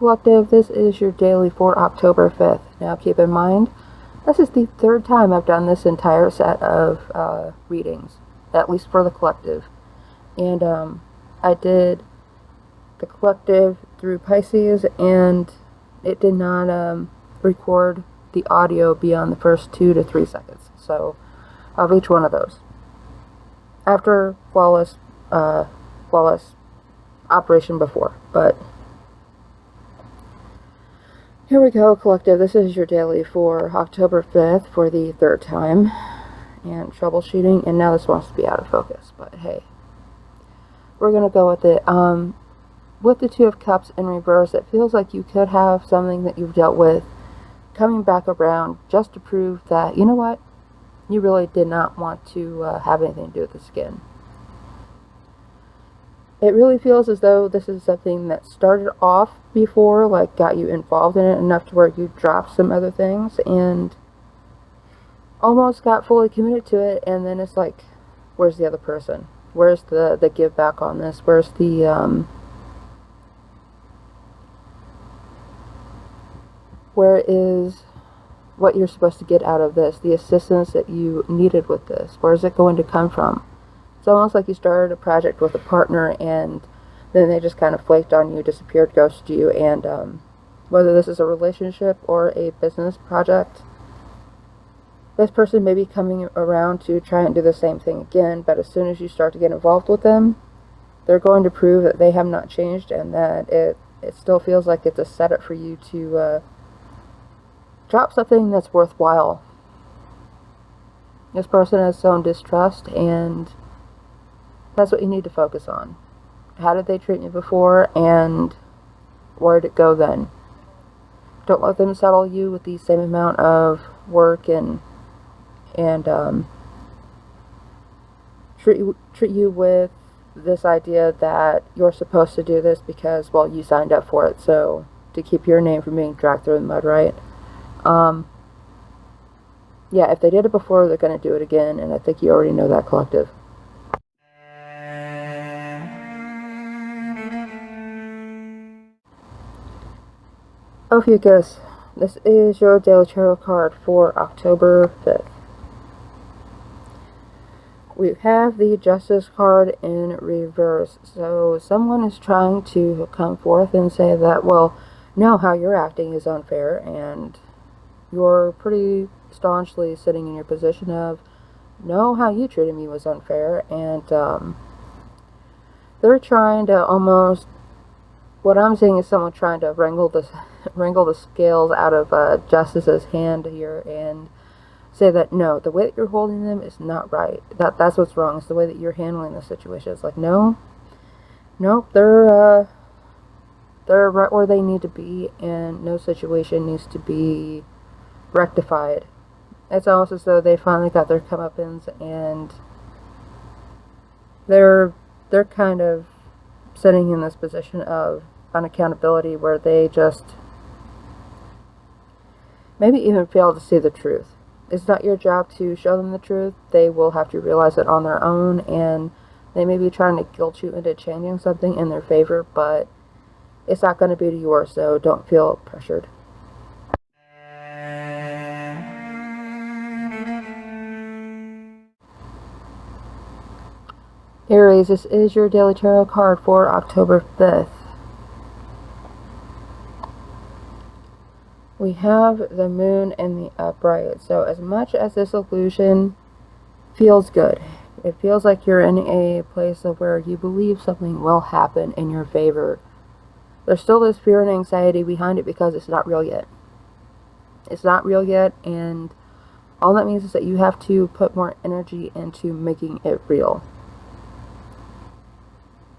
Collective, this is your daily for October 5th. Now keep in mind, this is the third time I've done this entire set of readings, at least for the collective. And I did the collective through Pisces, and it did not record the audio beyond the first 2 to 3 seconds. So, of each one of those. After flawless operation before, but here we go, collective. This is your daily for October 5th for the third time, and troubleshooting, and now this wants to be out of focus, but hey, we're gonna go with it. With the Two of Cups in reverse, it feels like you could have something that you've dealt with coming back around just to prove that, you know what, you really did not want to have anything to do with this again. It really feels as though this is something that started off before, like got you involved in it enough to where you dropped some other things and almost got fully committed to it, and then it's like, where's the other person? Where's the give back on this? Where's the where is what you're supposed to get out of this? The assistance that you needed with this? Where is it going to come from? It's almost like you started a project with a partner and then they just kind of flaked on you, disappeared, ghosted you, and whether this is a relationship or a business project, this person may be coming around to try and do the same thing again, but as soon as you start to get involved with them, they're going to prove that they have not changed and that it still feels like it's a setup for you to drop something that's worthwhile. This person has shown distrust, and that's what you need to focus on. How did they treat me before, and where did it go then? Don't let them settle you with the same amount of work and treat you with this idea that you're supposed to do this because, well, you signed up for it, so to keep your name from being dragged through the mud, right? Yeah, if they did it before, they're going to do it again, and I think you already know that, collective. Ophiuchus, this is your daily tarot card for October 5th. We have the Justice card in reverse, so someone is trying to come forth and say that, well, no, how you're acting is unfair, and you're pretty staunchly sitting in your position of, no, how you treated me was unfair, and they're trying to almost, what I'm seeing is someone trying to wrangle the scales out of Justice's hand here and say that, no, the way that you're holding them is not right. That's what's wrong. It's the way that you're handling the situation. It's like, no, they're right where they need to be, and no situation needs to be rectified. It's almost as though they finally got their comeuppance, and they're kind of sitting in this position of unaccountability where they just maybe even fail to see the truth. It's not your job to show them the truth. They will have to realize it on their own, and they may be trying to guilt you into changing something in their favor, but it's not going to be to yours, so don't feel pressured. Aries, this is your daily tarot card for October 5th. We have the moon and the upright. So as much as this illusion feels good, it feels like you're in a place of where you believe something will happen in your favor, there's still this fear and anxiety behind it because it's not real yet. It's not real yet, and all that means is that you have to put more energy into making it real.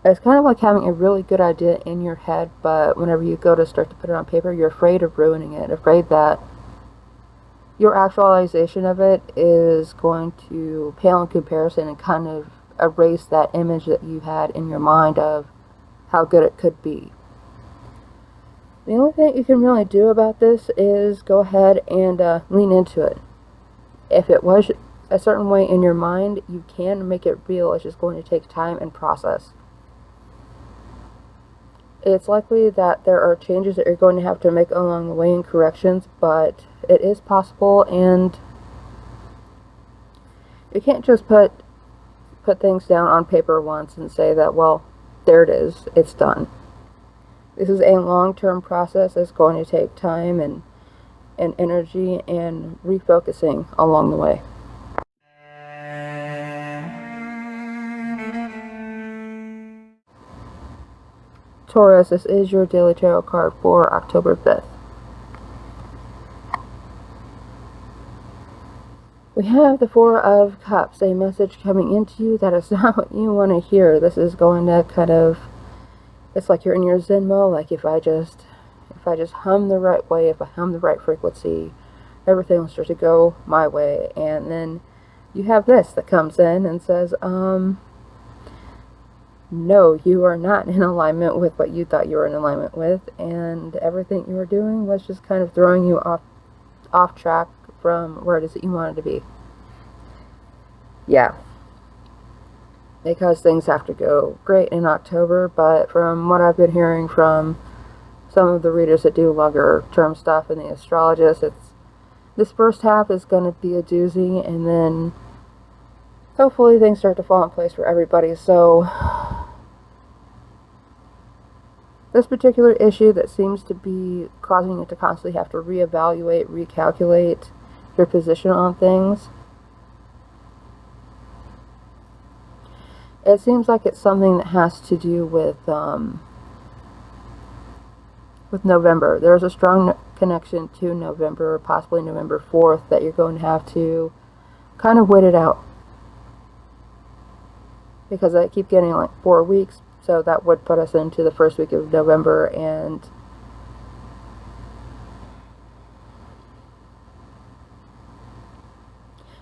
It's kind of like having a really good idea in your head, but whenever you go to start to put it on paper, you're afraid of ruining it, afraid that your actualization of it is going to pale in comparison and kind of erase that image that you had in your mind of how good it could be. The only thing you can really do about this is go ahead and lean into it. If it was a certain way in your mind, you can make it real. It's just going to take time and process. It's likely that there are changes that you're going to have to make along the way and corrections, but it is possible, and you can't just put things down on paper once and say that, well, there it is, it's done. This is a long-term process that's going to take time and energy and refocusing along the way. Taurus, this is your daily tarot card for October 5th. We have the Four of Cups, a message coming into you that is not what you want to hear. This is going to kind of, it's like you're in your Zen mode, like if I just hum the right way, if I hum the right frequency, everything will start to go my way. And then you have this that comes in and says, no, you are not in alignment with what you thought you were in alignment with, and everything you were doing was just kind of throwing you off track from where it is that you wanted to be. Yeah. Because things have to go great in October, but from what I've been hearing from some of the readers that do longer term stuff and the astrologists, this first half is going to be a doozy, and then hopefully things start to fall in place for everybody. So this particular issue that seems to be causing you to constantly have to reevaluate, recalculate your position on things, it seems like it's something that has to do with November. There's a strong connection to November, possibly November 4th, that you're going to have to kind of wait it out. Because I keep getting like 4 weeks, so that would put us into the first week of November, and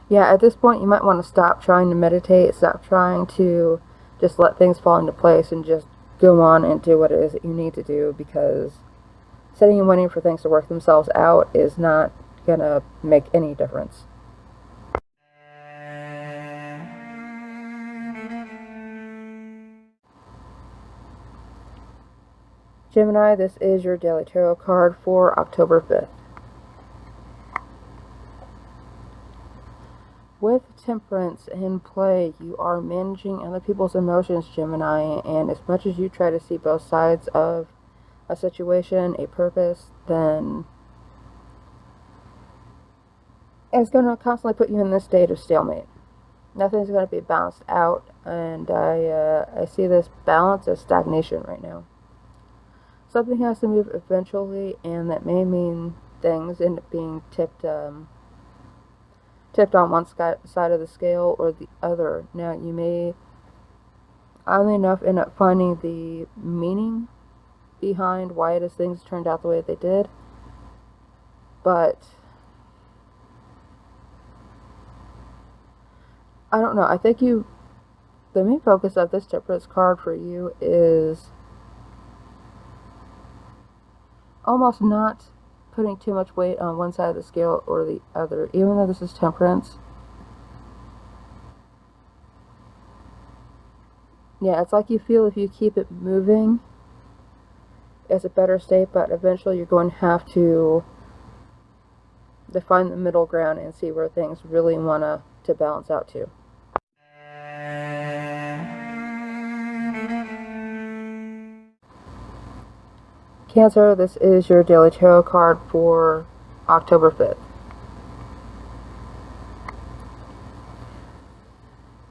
yeah, at this point you might want to stop trying to meditate, stop trying to just let things fall into place and just go on and do what it is that you need to do, because sitting and waiting for things to work themselves out is not going to make any difference. Gemini, this is your daily tarot card for October 5th. With Temperance in play, you are managing other people's emotions, Gemini, and as much as you try to see both sides of a situation, a purpose, then it's going to constantly put you in this state of stalemate. Nothing's going to be balanced out, and I see this balance as stagnation right now. Something has to move eventually, and that may mean things end up being tipped on one side of the scale or the other. Now, you may, oddly enough, end up finding the meaning behind why it is things turned out the way they did, but I don't know. I think the main focus of this Temperance card for you is almost not putting too much weight on one side of the scale or the other, even though this is Temperance. Yeah, it's like you feel if you keep it moving, it's a better state, but eventually you're going to have to define the middle ground and see where things really want to balance out to. Cancer, this is your daily tarot card for October 5th.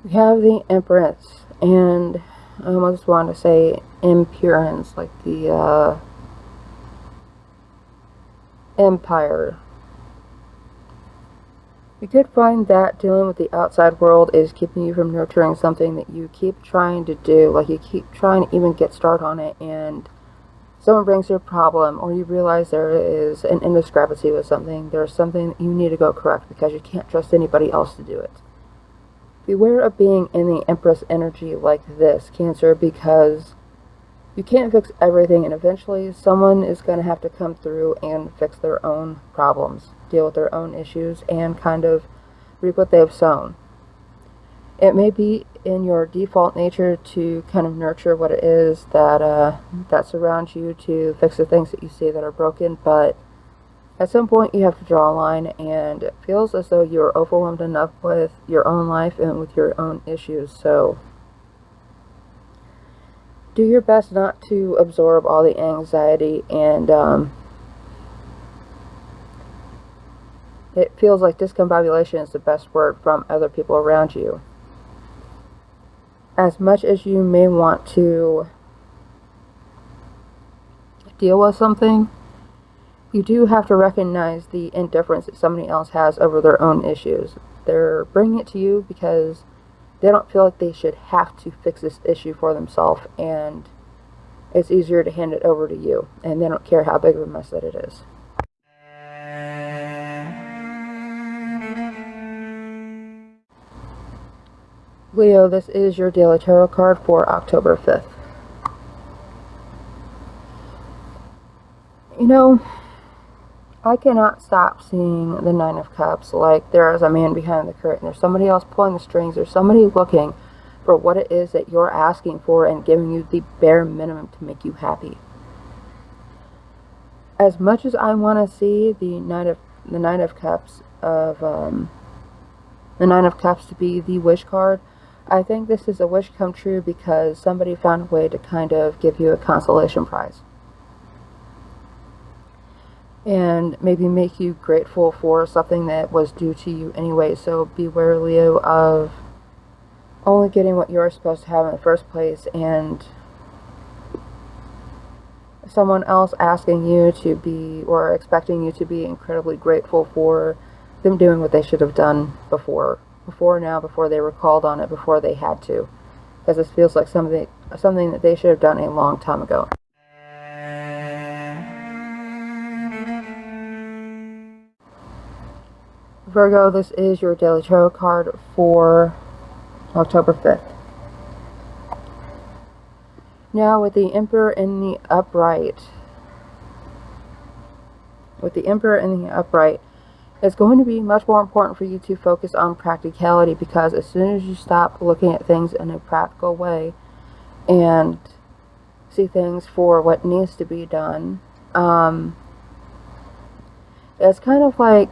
We have the Empress, and I almost want to say impurance, like the Empire. You could find that dealing with the outside world is keeping you from nurturing something that you keep trying to do, like you keep trying to even get started on it, and someone brings you a problem, or you realize there is an indiscrepancy with something, there's something that you need to go correct because you can't trust anybody else to do it. Beware of being in the Empress energy like this, Cancer, because you can't fix everything, and eventually someone is going to have to come through and fix their own problems, deal with their own issues, and kind of reap what they've sown. It may be in your default nature to kind of nurture what it is that surrounds you, to fix the things that you see that are broken, but at some point you have to draw a line, and it feels as though you're overwhelmed enough with your own life and with your own issues. So do your best not to absorb all the anxiety, and it feels like discombobulation is the best word from other people around you. As much as you may want to deal with something, you do have to recognize the indifference that somebody else has over their own issues. They're bringing it to you because they don't feel like they should have to fix this issue for themselves, and it's easier to hand it over to you, and they don't care how big of a mess that it is. Leo, this is your daily tarot card for October 5th. You know, I cannot stop seeing the Nine of Cups like there is a man behind the curtain. There's somebody else pulling the strings. There's somebody looking for what it is that you're asking for and giving you the bare minimum to make you happy. As much as I want to see the Nine of Cups to be the wish card, I think this is a wish come true because somebody found a way to kind of give you a consolation prize. And maybe make you grateful for something that was due to you anyway. So beware, Leo, of only getting what you're supposed to have in the first place, and someone else asking you to be, or expecting you to be, incredibly grateful for them doing what they should have done before they were called on it, before they had to. Because this feels like something that they should have done a long time ago. Virgo, this is your daily tarot card for October 5th. Now, with the Emperor in the upright, it's going to be much more important for you to focus on practicality, because as soon as you stop looking at things in a practical way and see things for what needs to be done, it's kind of like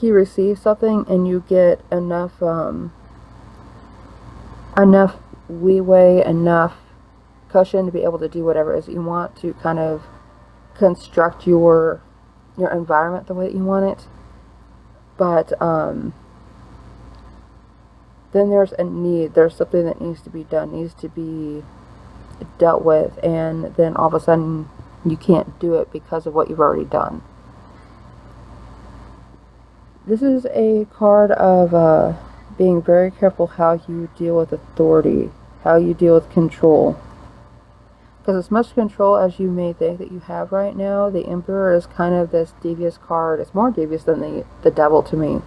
you receive something and you get enough leeway, enough cushion to be able to do whatever it is you want, to kind of construct your environment the way that you want it. But then there's something that needs to be done, needs to be dealt with, and then all of a sudden you can't do it because of what you've already done. This is a card of being very careful how you deal with authority, how you deal with control. Because as much control as you may think that you have right now, the Emperor is kind of this devious card. It's more devious than the Devil to me.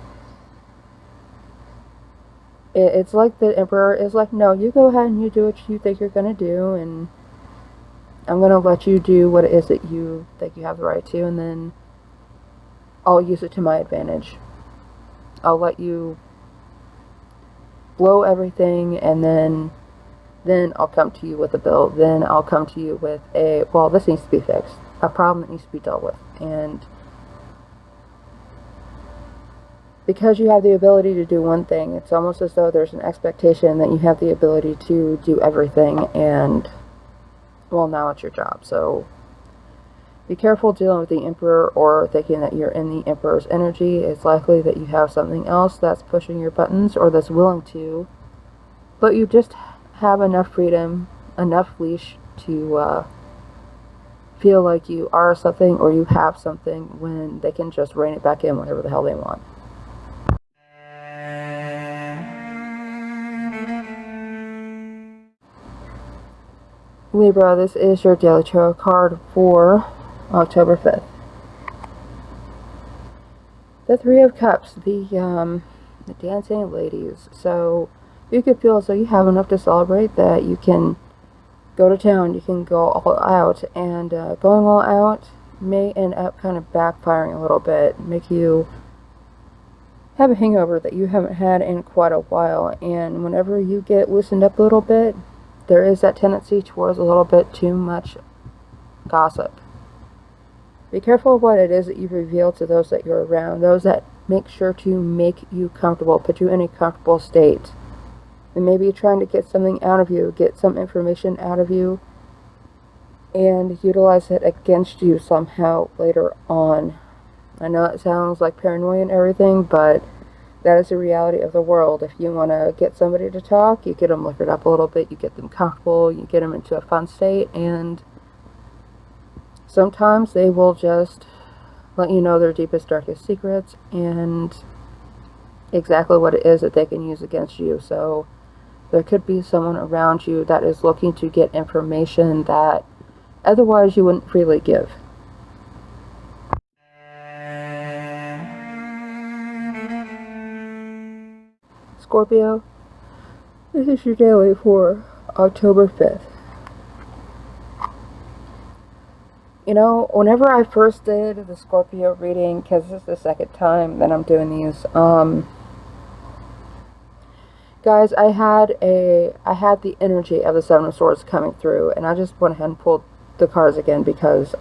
It's like the Emperor is like, no, you go ahead and you do what you think you're going to do, and I'm going to let you do what it is that you think you have the right to, and then I'll use it to my advantage. I'll let you blow everything, and then I'll come to you with a bill. Then I'll come to you with this needs to be fixed. A problem that needs to be dealt with. And because you have the ability to do one thing, it's almost as though there's an expectation that you have the ability to do everything, and well, now it's your job. So be careful dealing with the Emperor or thinking that you're in the Emperor's energy. It's likely that you have something else that's pushing your buttons, or that's willing to, but you just have enough freedom, enough leash to feel like you are something, or you have something, when they can just rein it back in whenever the hell they want. Libra, this is your daily tarot card for October 5th. The Three of Cups, the dancing ladies. So you could feel as though you have enough to celebrate, that you can go to town, you can go all out, and going all out may end up kind of backfiring a little bit, make you have a hangover that you haven't had in quite a while, and whenever you get loosened up a little bit, there is that tendency towards a little bit too much gossip. Be careful of what it is that you reveal to those that you're around, those that make sure to make you comfortable, put you in a comfortable state. And maybe trying to get something out of you, get some information out of you, and utilize it against you somehow later on. I know it sounds like paranoia and everything, but that is the reality of the world. If you want to get somebody to talk, you get them liquored up a little bit, you get them comfortable, you get them into a fun state, and sometimes they will just let you know their deepest, darkest secrets and exactly what it is that they can use against you. So there could be someone around you that is looking to get information that otherwise you wouldn't freely give. Scorpio, this is your daily for October 5th. You know, whenever I first did the Scorpio reading, because this is the second time that I'm doing these, guys, I had the energy of the Seven of Swords coming through, and I just went ahead and pulled the cards again because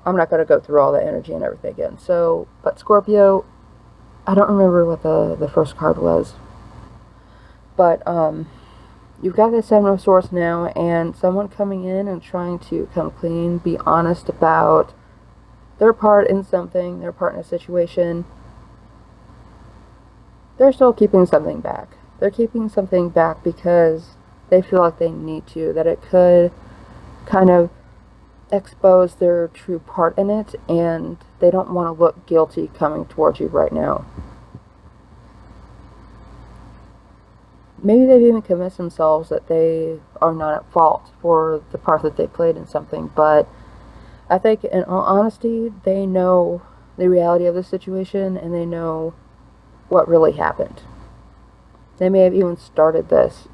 I'm not going to go through all the energy and everything again. So, but Scorpio, I don't remember what the first card was, but you've got the Seven of Swords now, and someone coming in and trying to come clean, be honest about their part in something, their part in a situation. They're still keeping something back. They're keeping something back because they feel like they need to, that it could kind of expose their true part in it, and they don't want to look guilty coming towards you right now. Maybe they've even convinced themselves that they are not at fault for the part that they played in something, but I think in all honesty, they know the reality of the situation, and they know what really happened. They may have even started this,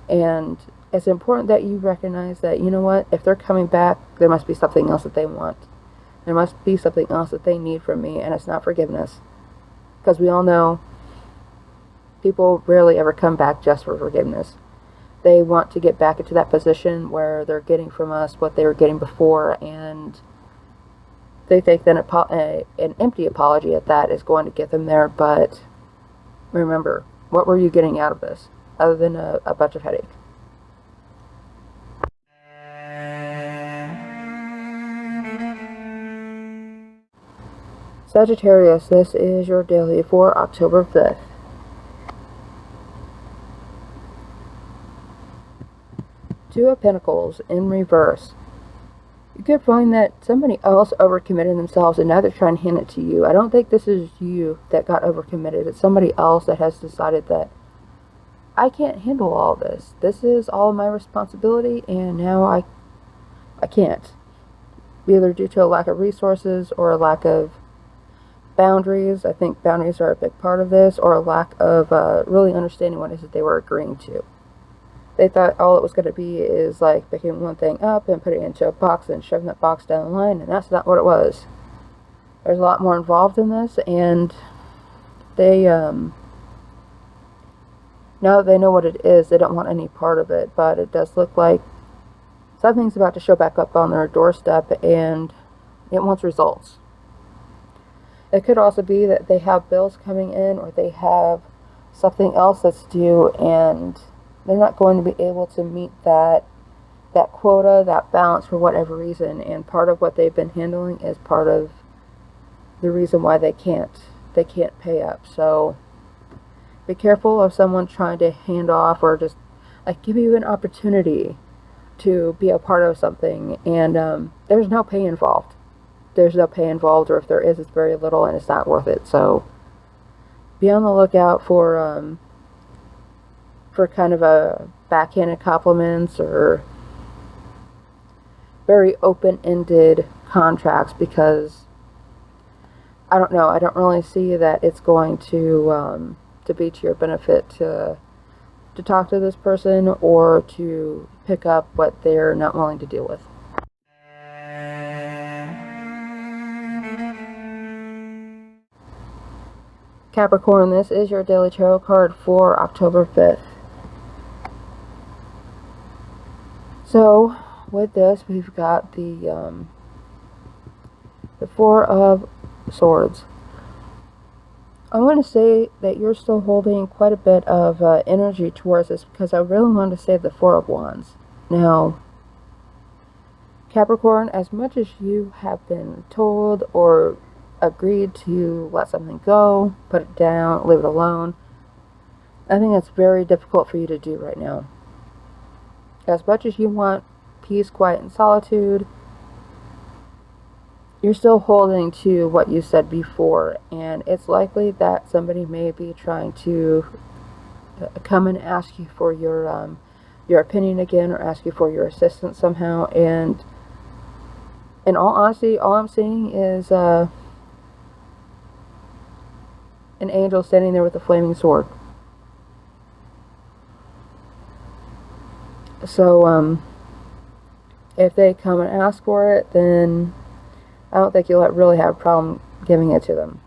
and it's important that you recognize that, you know what, if they're coming back, there must be something else that they want. There must be something else that they need from me, and it's not forgiveness. Because we all know people rarely ever come back just for forgiveness. They want to get back into that position where they're getting from us what they were getting before, and they think that an empty apology at that is going to get them there. But remember, what were you getting out of this other than a bunch of headache? Sagittarius, this is your daily for October 5th. Two of Pentacles in reverse. You could find that somebody else overcommitted themselves and now they're trying to hand it to you. I don't think this is you that got overcommitted. It's somebody else that has decided that I can't handle all this. This is all my responsibility, and now I can't. Either due to a lack of resources or a lack of boundaries. I think boundaries are a big part of this, or a lack of really understanding what it is that they were agreeing to. They thought all it was going to be is like picking one thing up and putting it into a box and shoving that box down the line, and that's not what it was. There's a lot more involved in this, and they, now that they know what it is, they don't want any part of it, but it does look like something's about to show back up on their doorstep, and it wants results. It could also be that they have bills coming in, or they have something else that's due, and they're not going to be able to meet that quota, that balance for whatever reason, and part of what they've been handling is part of the reason why they can't pay up. So be careful of someone trying to hand off or just like give you an opportunity to be a part of something, and there's no pay involved. There's no pay involved, or if there is, it's very little and it's not worth it. So be on the lookout for kind of a backhanded compliments or very open-ended contracts, because I don't know, I don't really see that it's going to be to your benefit to talk to this person or to pick up what they're not willing to deal with. Capricorn, this is your daily tarot card for October 5th. So, with this, we've got the Four of Swords. I want to say that you're still holding quite a bit of energy towards this, because I really want to say the Four of Wands. Now, Capricorn, as much as you have been told or agreed to let something go, put it down, leave it alone, I think that's very difficult for you to do right now. As much as you want peace, quiet, and solitude, you're still holding to what you said before, and it's likely that somebody may be trying to come and ask you for your opinion again, or ask you for your assistance somehow. And in all honesty, all I'm seeing is an angel standing there with a flaming sword. So if they come and ask for it, then I don't think you'll really have a problem giving it to them.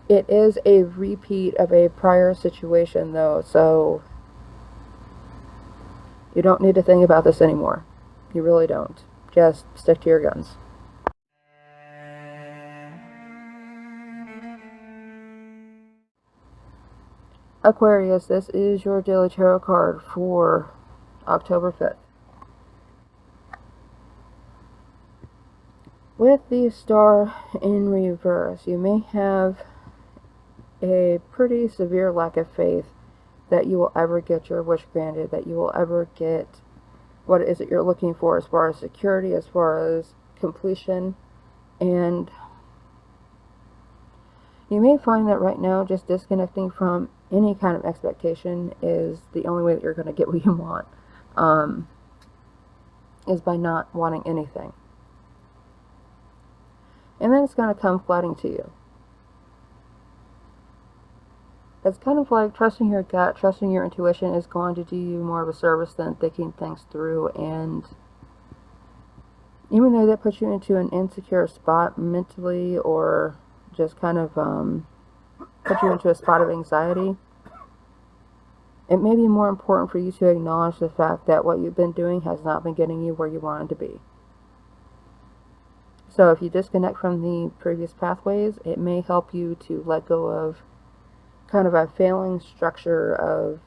It is a repeat of a prior situation, though, so you don't need to think about this anymore. You really don't. Just stick to your guns. Aquarius, this is your daily tarot card for October 5th. With the Star in reverse, you may have a pretty severe lack of faith that you will ever get your wish granted, that you will ever get what it is that you're looking for as far as security, as far as completion. And you may find that right now just disconnecting from any kind of expectation is the only way that you're going to get what you want, is by not wanting anything. And then it's going to come flooding to you. It's kind of like trusting your gut, trusting your intuition is going to do you more of a service than thinking things through. And even though that puts you into an insecure spot mentally, or just kind of put you into a spot of anxiety, it may be more important for you to acknowledge the fact that what you've been doing has not been getting you where you wanted to be. So if you disconnect from the previous pathways, it may help you to let go of kind of a failing structure of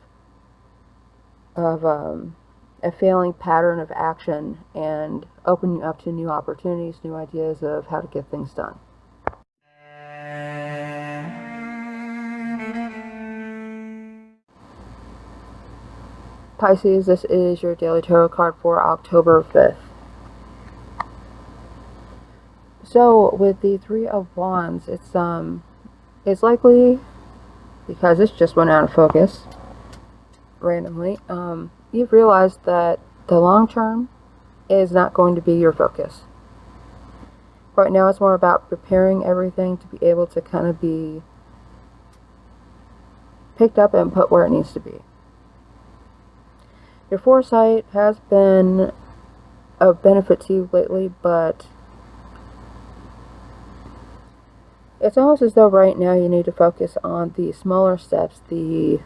a failing pattern of action, and open you up to new opportunities, new ideas of how to get things done. Pisces, this is your daily tarot card for October 5th. So with the Three of Wands, it's likely, because this just went out of focus randomly, you've realized that the long term is not going to be your focus. Right now it's more about preparing everything to be able to kind of be picked up and put where it needs to be. Your foresight has been of benefit to you lately, but it's almost as though right now you need to focus on the smaller steps, the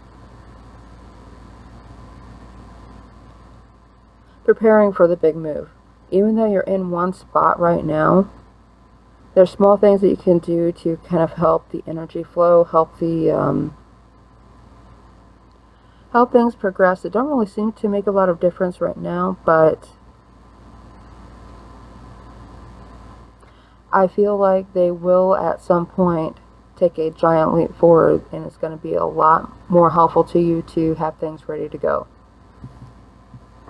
preparing for the big move. Even though you're in one spot right now, there's small things that you can do to kind of help the energy flow, help the help things progress. It don't really seem to make a lot of difference right now, but I feel like they will at some point take a giant leap forward, and it's going to be a lot more helpful to you to have things ready to go.